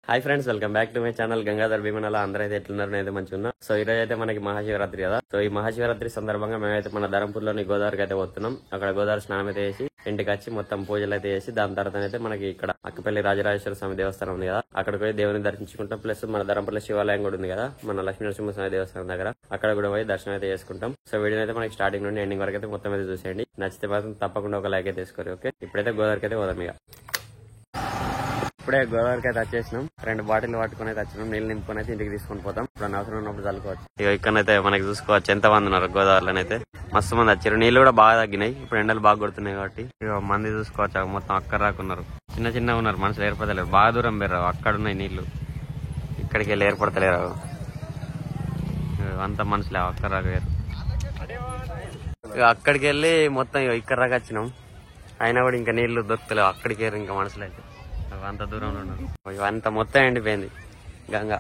Hi friends, welcome back to my channel Gangadhar Bhimanala. అందరూ అయితే ఎట్లున్నారు? నేనైతే మంచిగా ఉన్నా. సో ఈ రోజు అయితే మనకి మహాశివరాత్రి కదా. సో ఈ మహాశివరాత్రి సందర్భంగా మేమైతే మన ధరంపూర్లోని గోదావరికి అయితే పోతున్నాం. అక్కడ గోదావరి స్నానం అయితే చేసి ఇంటికి వచ్చి మొత్తం పూజలు అయితే చేసి దాని తర్వాత అయితే మనకి ఇక్కడ అక్కపల్లి రాజరాజేశ్వర స్వామి దేవస్థానం ఉంది కదా, అక్కడికి పోయి దేవుని దర్శించుకుంటాం. ప్లస్ మన ధరంపూర్లో శివాలయం కూడా ఉంది కదా, మన లక్ష్మీ నరసింహస్వామి దేవస్థానం దగ్గర, అక్కడ కూడా పోయి దర్శనం అయితే చేసుకుంటాం. సో వీడియో అయితే మనకి స్టార్టింగ్ నుండి ఎండింగ్ వరకు అయితే మొత్తం అయితే చూసేయండి. నచ్చితే మాత్రం తప్పకుండా ఒక లైక్ అయితే తీసుకోరు. ఓకే, ఇప్పుడైతే గోదావరికి అయితే పోదాం. ఇప్పుడే గోదావరికి అయితే వచ్చేసినాం. 2 బాటిల్ పట్టుకుని అయితే వచ్చినాం. నీళ్ళు నింపుకొని అయితే ఇంటికి తీసుకొని పోతాం. ఇప్పుడు అవసరం ఉన్నప్పుడు చల్లుకోవచ్చు. ఇక ఇక్కడైతే మనకి చూసుకోవచ్చు ఎంత మంది ఉన్నారు గోదావరిలో అయితే. మస్తు మంది వచ్చారు. నీళ్లు కూడా బాగా తగ్గినాయి. ఇప్పుడు ఎండలు బాగా కొడుతున్నాయి కాబట్టి ఇక మంది చూసుకోవచ్చు. మొత్తం అక్కడ రాకున్నారు, చిన్న చిన్నగా ఉన్నారు. మనుషులు ఏర్పడలేరు. బాగా దూరం పేరు అక్కడ ఉన్నాయి నీళ్లు. ఇక్కడికి వెళ్ళి ఏర్పడతలేరు. అంత మనుషులే అక్కడ రాకపోయారు. ఇక అక్కడికి వెళ్ళి మొత్తం ఇక్కడ రాక వచ్చినాం. అయినా కూడా ఇంకా నీళ్లు దొరుకుతలేవు. అక్కడికి వెళ్ళి ఇంకా మనుషులు అయితే అంత దూరంలో ఉన్నారు. ఇవంతా మొత్తం ఎండిపోయింది గంగా.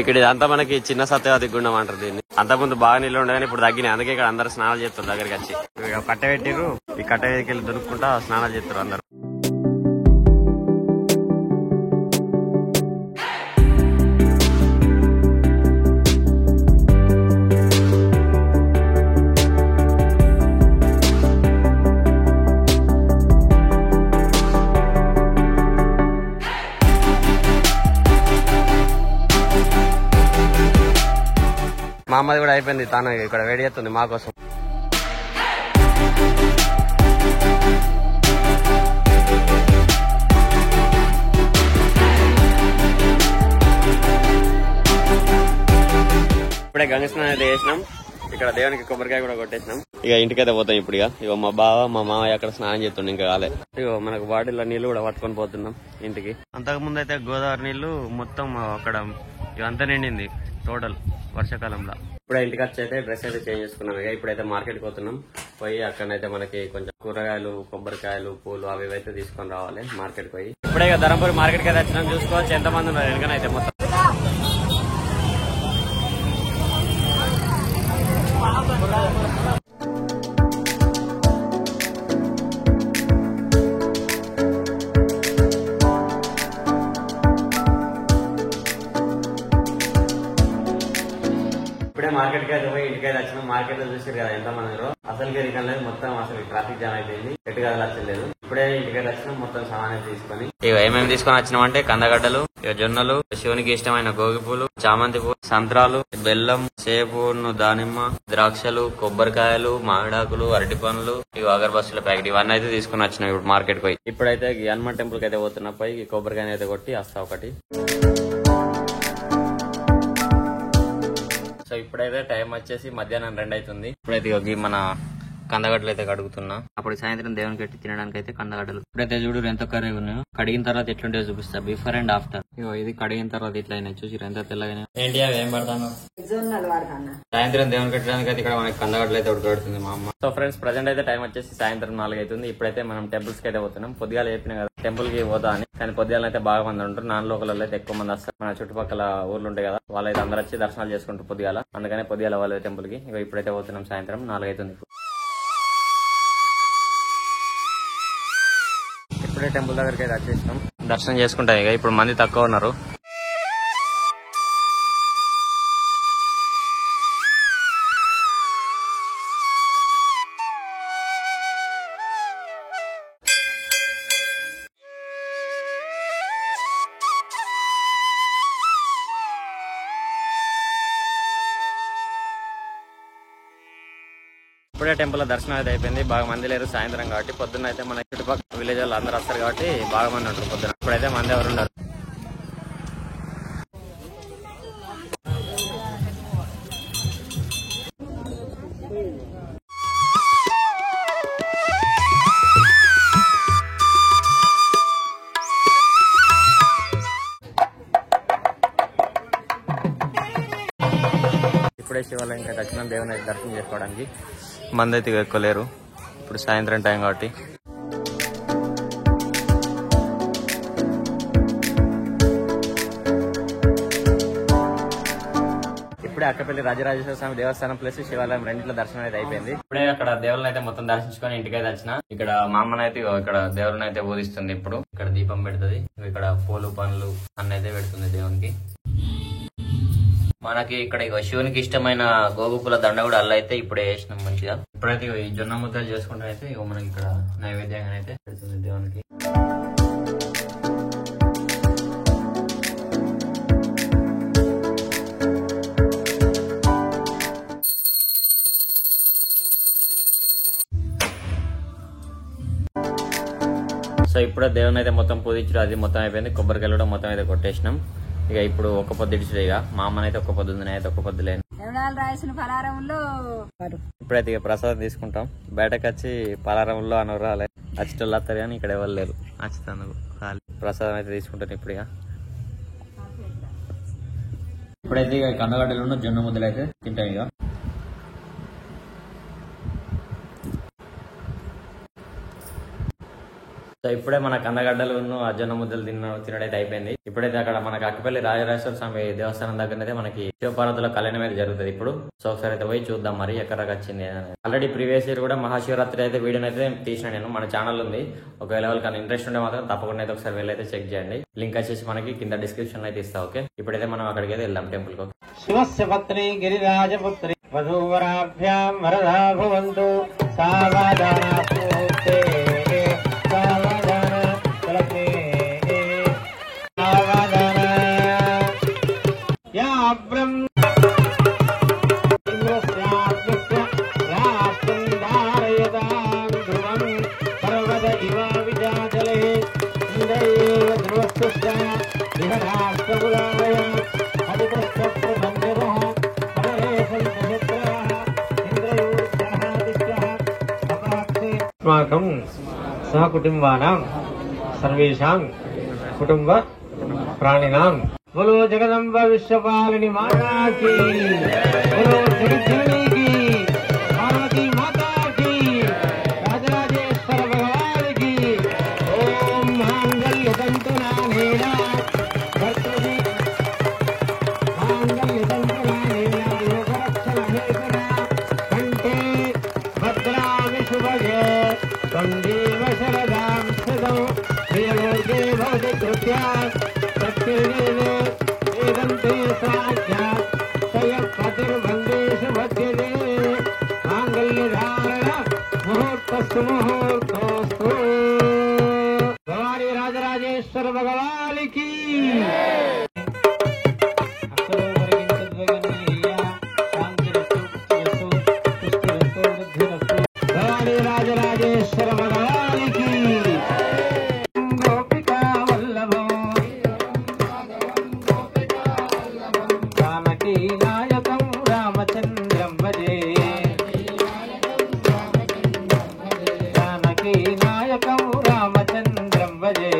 ఇక్కడ ఇదంతా మనకి చిన్న సత్యవతి గుండం అంటారు దీన్ని. అంతకుముందు బాగా నీళ్ళు ఉండగానే ఇప్పుడు తగ్గినాయి. అందుకే ఇక్కడ అందరు స్నానాలు చేస్తారు. దగ్గరికి వచ్చి కట్ట పెట్టిరు. ఈ కట్ట దగ్గరికి వెళ్ళి దొరుకుకుంటా స్నానాలు చేస్తారు అందరు. మా అమ్మది కూడా అయిపోయింది. తాను ఇక్కడ వేడి చేస్తుంది మా కోసం. ఇప్పుడే గంగ స్నానం అయితే చేసినాం. ఇక్కడ దేవునికి కొబ్బరికాయ కూడా కొట్టేసినాం. ఇక ఇంటికైతే పోతాం ఇప్పుడు. ఇక మా బావ మా మామయ్య అక్కడ స్నానం చేస్తుండే ఇంకా కాలే. ఇక మనకు బాటిల్లో నీళ్లు కూడా పట్టుకొని పోతున్నాం ఇంటికి. అంతకు ముందు అయితే గోదావరి నీళ్లు మొత్తం అక్కడ ఇవంతా నిండింది టోటల్ వర్షాకాలంలో. ఇప్పుడే ఇంటికి వచ్చి అయితే డ్రెస్ అయితే చేంజ్ చేసుకున్నాం. ఇక ఇప్పుడైతే మార్కెట్కి పోతున్నాం. పోయి అక్కడైతే మనకి కొంచెం కూరగాయలు, కొబ్బరికాయలు, పూలు అవి అయితే తీసుకొని రావాలి మార్కెట్కి పోయి. ఇప్పుడే ఇక ధరంపూర్ మార్కెట్కి అయితే వచ్చినాం. చూసుకోవచ్చు ఎంతమంది ఉన్నారు వెనకనైతే మొత్తం. ఇప్పుడే మార్కెట్ కి అయితే పోయి ఇంటికైతే వచ్చినాం. మార్కెట్ లో చూసారు కదా ఎంత మంది అసలు రికన్ లేదు. మొత్తం అసలు ట్రాఫిక్ జామ్ అయిపోయింది. ఎటు కదా వచ్చలేదు. ఇప్పుడే ఇంటికైతే వచ్చినాం. మొత్తం సామాన్ తీసుకొని ఇక ఏమేమి తీసుకొని వచ్చినాం అంటే కందగడ్డలు, జొన్నలు, శివునికి ఇష్టమైన గోగి పూలు, చామంతి పూలు, సంత్రాలు, బెల్లం, సేపు, దానిమ్మ, ద్రాక్షలు, కొబ్బరికాయలు, మామిడాకులు, అరటి పండ్లు, ఇక అగరబత్తుల ప్యాకెట్ ఇవన్నీ అయితే తీసుకుని వచ్చినాం ఇప్పుడు మార్కెట్ పోయి. ఇప్పుడైతే హనుమాన్ టెంపుల్ కి అయితే పోతున్నా. పోయి కొబ్బరికాయ అయితే కొట్టి వస్తా ఒకటి. సో ఇప్పుడైతే టైం వచ్చేసి మధ్యాహ్నం 2 అవుతుంది. ఇప్పుడైతే మన కందగడ్డలు అయితే కడుగుతున్నా. అప్పుడు సాయంత్రం దేవునికి పెట్టి తినడానికి అయితే కందగడ్డలు. ఇప్పుడైతే చూడు ఎంత కర్రీ ఉన్నాయో. కడిగిన తర్వాత ఎట్లుంటే చూపిస్తా బిఫోర్ అండ్ ఆఫ్టర్. ఇది కడిగిన తర్వాత ఇట్లా అయినాయి. చూసి ఎంత తెల్లగా. ఏంటి అవి ఏం పడతాను? సాయంత్రం దేవునికి పెట్టడానికి అయితే ఇక్కడ మనకి కందగడ్డలు అయితే ఉడకబెడుతుంది మా అమ్మ. సో ఫ్రెండ్స్, ప్రజెంట్ అయితే టైం వచ్చేసి సాయంత్రం 4 అవుతుంది. ఇప్పుడైతే మనం టెంపుల్స్ కి అయితే పోతున్నాం. పొద్దుగాల చెప్పిన కదా టెంపుల్ కి పోతా అని. కానీ పొద్దుగాల అయితే బాగా మంది ఉంటారు. నాన్ లోకల్ అయితే ఎక్కువ మంది వస్తారు. మన చుట్టుపక్కల ఊర్లు ఉంటాయి కదా, వాళ్ళైతే అందరూ వచ్చి దర్శనాలు చేసుకుంటారు పొద్దుగాల. అందుకనే పొద్దుగాల వాళ్ళ టెంపుల్ కి. ఇప్పుడైతే పోతున్నాం. సాయంత్రం 4 అవుతుంది. ఇప్పుడే టెంపుల్ దగ్గరికి అయితే వచ్చేసినాం. దర్శనం చేసుకుంటాం. ఇక ఇప్పుడు మంది తక్కువ ఉన్నారు. ఇప్పుడే టెంపుల్ లో దర్శనం అయితే అయిపోయింది. బాగా మంది లేరు సాయంత్రం కాబట్టి. పొద్దున్న అయితే మన చుట్టుపక్కల విలేజ్ వాళ్ళు అందరూ వస్తారు కాబట్టి బాగా మంది ఉంటారు పొద్దున. ఇప్పుడైతే మంది ఎవరు ఉండరు. ఇప్పుడే శివాలయం అయితే వచ్చినాం దేవుని దర్శనం చేసుకోవడానికి. మంది అయితే ఎక్కువ లేరు. ఇప్పుడు సాయంత్రం టైం కాబట్టి. ఇప్పుడే అక్కపల్లి రాజరాజేశ్వర స్వామి దేవస్థానం ప్లస్ శివాలయం రెండింటిలో దర్శనం అయితే అయిపోయింది. ఇప్పుడే అక్కడ దేవుళ్ళని అయితే మొత్తం దర్శించుకొని ఇంటికైతే వచ్చిన. ఇక్కడ మా అమ్మనైతే ఇక్కడ దేవుళ్ళని అయితే బోధిస్తుంది. ఇప్పుడు ఇక్కడ దీపం పెడుతుంది, ఇక్కడ పూలు పండ్లు అన్న అయితే పెడుతుంది దేవునికి. మనకి ఇక్కడ శివునికి ఇష్టమైన గోగుపుల దండ కూడా అల్ల అయితే ఇప్పుడే వేసినాం మంచిగా. ఇప్పుడైతే ఈ జొన్న ముద్దలు చేసుకుంటే అయితే మనకి ఇక్కడ నైవేద్యంగా అయితే పెడుతుంది దేవునికి. సో ఇప్పుడే దేవుని అయితే మొత్తం పూజించడం అది మొత్తం అయిపోయింది. కొబ్బరికాయలు కూడా మొత్తం అయితే కొట్టేసినాం. ఇక ఇప్పుడు ఒక పొద్దు ఇడిచిడు. ఇక మా అమ్మనైతే ఒక పొద్దు ఉంది, అయితే ఒక పొద్దు లేను. ఇప్పుడైతే ఇక ప్రసాదం తీసుకుంటాం. బయటకు వచ్చి పలారంలో అనవరాలే అచ్చటోళ్ళు వస్తారు కానీ ఇక్కడ ఎవరు లేరు. అచ్చుతాను ఖాళీ ప్రసాదం అయితే తీసుకుంటాను ఇప్పుడు. ఇప్పుడైతే ఇక కందగడ్డలు జొన్న ముద్దలు అయితే తింటాం. ఇక సో ఇప్పుడే మన కందగడ్డలు జొన్న ముద్దలు తినడైతే అయిపోయింది. ఇప్పుడైతే అక్కడ మనకి అక్కపల్లి రాజరాజేశ్వర స్వామి దేవస్థానం దగ్గర అయితే మనకి శివపార్వతుల కళ్యాణం అయితే జరుగుతుంది ఇప్పుడు. సో ఒకసారి అయితే పోయి చూద్దాం మరి ఎక్కడ వచ్చింది. ఆల్రెడీ ప్రీవియస్ ఇయర్ కూడా మహాశివరాత్రి అయితే వీడియోని అయితే తీసిన నేను. మన ఛానల్ ఉంది, ఒకవేళ ఎవరికైనా ఇంట్రెస్ట్ ఉంటే మాత్రం తప్పకుండా అయితే ఒకసారి వెళ్ళైతే చెక్ చేయండి. లింక్ వచ్చేసి మనకి కింద డిస్క్రిప్షన్ అయితే ఇస్తా. ఓకే, ఇప్పుడైతే మనం అక్కడికి అయితే వెళ్దాం టెంపుల్ కు. శివస్య పత్ని గిరిరాజపుత్రి వధూవరాభ్యాం వరదా భవంతు సావధానస్తు अस्माकं सहकुटुम्बानां सर्वेषां कुटुंब प्राणिनां बोलो जगदम्ब विश्वपालिनी माता की, बोलो जगज्जननी की, पार्वती माता की, राजराजेश्वर भगवान की। ओम मांगल्य तंतुना नीला भर्तृ मांगल्य तंतुना नीला योगरक्षण हेतुना कंठे भद्रामि शुभगे त्वमेव शरदां स्थितौ प्रियलोके भवति कृत्या सत्यदेवे वेदन्ते साक्षात् तयपतिर्वन्देषु मध्यते माङ्गल्यधारण मुहूर्तस्तु मुहूर्तोऽस्तु। भवानी राजराजेश्वर भगवान की। भवानी राजराजेश्वर भगवान की। गोपिका वल्लभो जानकी नायकं रामचन्द्रं भजे, जानकी नायकं रामचन्द्रं भजे।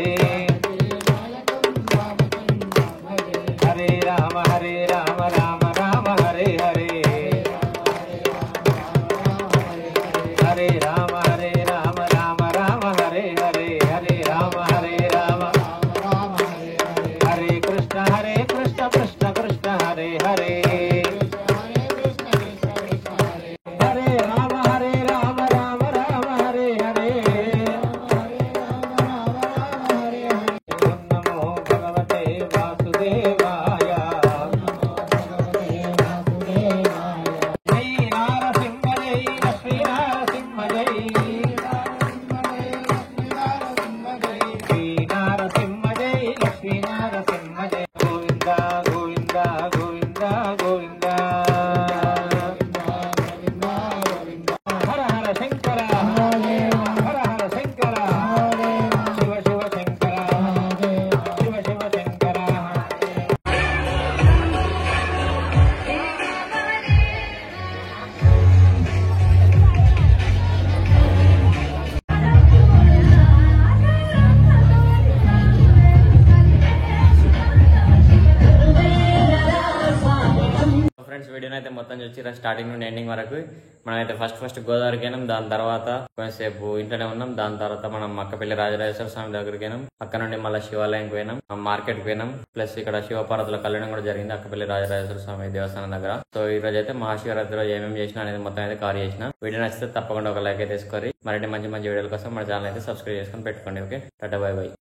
అయితే మొత్తం చూసి స్టార్టింగ్ నుండి ఎండింగ్ వరకు మనమైతే ఫస్ట్ గోదావరికి అయినాం. దాని తర్వాత కొంతసేపు ఇంట్లోనే ఉన్నాం. దాని తర్వాత మనం మక్కపల్లి రాజరాజేశ్వర స్వామి దగ్గరికి పోయినాం. అక్కడ నుండి మళ్ళీ శివాలయంకి పోయినాం, మార్కెట్ పోయినాం. ప్లస్ ఇక్కడ శివపార్వతుల కళ్యాణం కూడా జరిగింది అక్కపల్లి రాజరాజేశ్వర స్వామి దేవస్థానం దగ్గర. సో ఈ రోజు అయితే మహాశివరాత్రి రోజు ఏమేమి చేసినా అనేది మొత్తం అయితే కవర్ చేసిన. వీడియో నచ్చితే తప్పకుండా ఒక లైక్ అయితే తీసుకోరి. మరిన్ని మంచి వీడియోల కోసం మన ఛానల్ అయితే సబ్స్క్రైబ్ చేసుకొని పెట్టుకోండి. Okay, tata bye by.